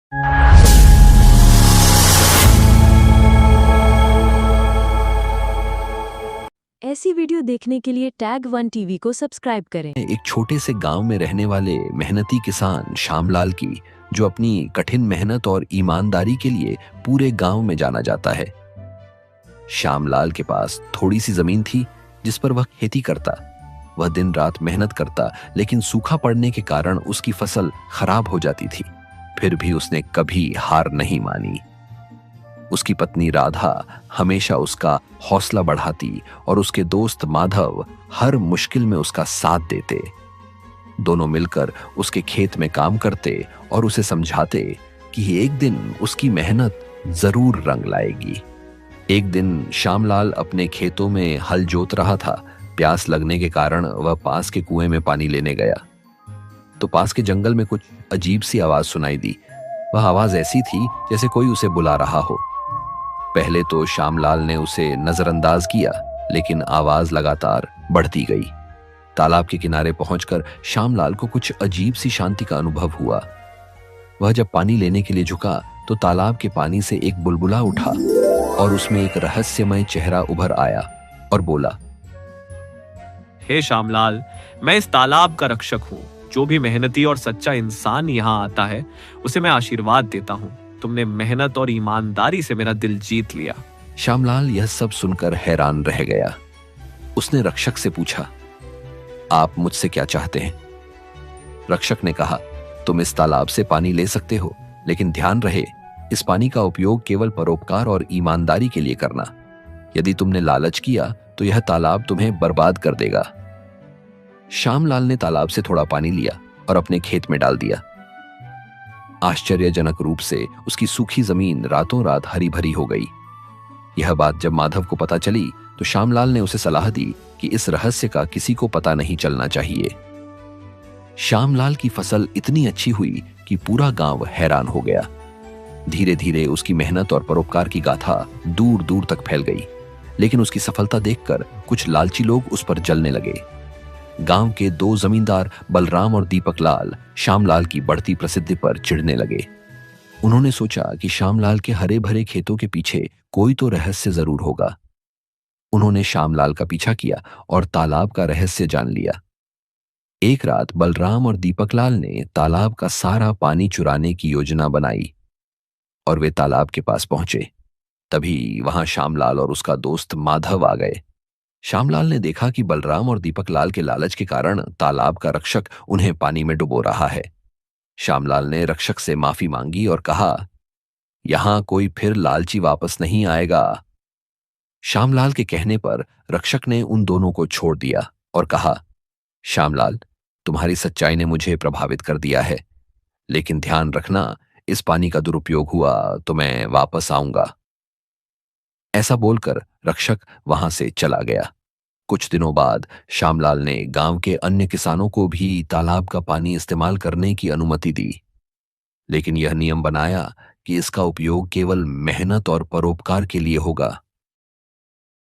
ऐसी वीडियो देखने के लिए टैग वन टीवी को सब्सक्राइब करें। एक छोटे से गांव में रहने वाले मेहनती किसान श्यामलाल की, जो अपनी कठिन मेहनत और ईमानदारी के लिए पूरे गांव में जाना जाता है। श्यामलाल के पास थोड़ी सी जमीन थी जिस पर वह खेती करता। वह दिन रात मेहनत करता, लेकिन सूखा पड़ने के कारण उसकी फसल खराब हो जाती थी। फिर भी उसने कभी हार नहीं मानी। उसकी पत्नी राधा हमेशा उसका हौसला बढ़ाती और उसके दोस्त माधव हर मुश्किल में उसका साथ देते। दोनों मिलकर उसके खेत में काम करते और उसे समझाते कि एक दिन उसकी मेहनत जरूर रंग लाएगी। एक दिन श्यामलाल अपने खेतों में हल जोत रहा था। प्यास लगने के कारण वह पास के कुएं में पानी लेने गया तो पास के जंगल में कुछ अजीब सी आवाज सुनाई दी। वह आवाज ऐसी थी जैसे कोई उसे बुला रहा हो। पहले तो श्यामलाल ने उसे नजरअंदाज किया, लेकिन आवाज लगातार बढ़ती गई। तालाब के किनारे पहुंचकर श्यामलाल को कुछ अजीब सी शांति का अनुभव हुआ। वह जब पानी लेने के लिए झुका तो तालाब के पानी से एक बुलबुला उठा और उसमें एक रहस्यमय चेहरा उभर आया और बोला, हे श्यामलाल, मैं इस तालाब का रक्षक हूँ। जो भी मेहनती और सच्चा इंसान यहाँ आता है उसे मैं आशीर्वाद देता हूँ। तुमने मेहनत और ईमानदारी से मेरा दिल जीत लिया। श्यामलाल यह सब सुनकर हैरान रह गया। उसने रक्षक से पूछा, आप मुझसे क्या चाहते हैं? रक्षक ने कहा, तुम इस तालाब से पानी ले सकते हो, लेकिन ध्यान रहे इस पानी का उपयोग केवल परोपकार और ईमानदारी के लिए करना। यदि तुमने लालच किया तो यह तालाब तुम्हें बर्बाद कर देगा। श्यामलाल ने तालाब से थोड़ा पानी लिया और अपने खेत में डाल दिया। आश्चर्यजनक रूप से उसकी सूखी जमीन रातों रात हरी भरी हो गई। यह बात जब माधव को पता चली तो श्यामलाल ने उसे सलाह दी कि इस रहस्य का किसी को पता नहीं चलना चाहिए। श्यामलाल की फसल इतनी अच्छी हुई कि पूरा गांव हैरान हो गया। धीरे धीरे उसकी मेहनत और परोपकार की गाथा दूर दूर तक फैल गई, लेकिन उसकी सफलता देखकर कुछ लालची लोग उस पर जलने लगे। गांव के दो जमींदार बलराम और दीपक लाल श्यामलाल की बढ़ती प्रसिद्धि पर चिढ़ने लगे। उन्होंने सोचा कि श्यामलाल के हरे भरे खेतों के पीछे कोई तो रहस्य जरूर होगा। उन्होंने श्यामलाल का पीछा किया और तालाब का रहस्य जान लिया। एक रात बलराम और दीपक लाल ने तालाब का सारा पानी चुराने की योजना बनाई और वे तालाब के पास पहुंचे। तभी वहां श्यामलाल और उसका दोस्त माधव आ गए। श्यामलाल ने देखा कि बलराम और दीपक लाल के लालच के कारण तालाब का रक्षक उन्हें पानी में डुबो रहा है। श्यामलाल ने रक्षक से माफी मांगी और कहा, यहां कोई फिर लालची वापस नहीं आएगा। श्यामलाल के कहने पर रक्षक ने उन दोनों को छोड़ दिया और कहा, श्यामलाल, तुम्हारी सच्चाई ने मुझे प्रभावित कर दिया है, लेकिन ध्यान रखना इस पानी का दुरुपयोग हुआ तो मैं वापस आऊंगा। ऐसा बोलकर रक्षक वहां से चला गया। कुछ दिनों बाद श्यामलाल ने गांव के अन्य किसानों को भी तालाब का पानी इस्तेमाल करने की अनुमति दी, लेकिन यह नियम बनाया कि इसका उपयोग केवल मेहनत और परोपकार के लिए होगा।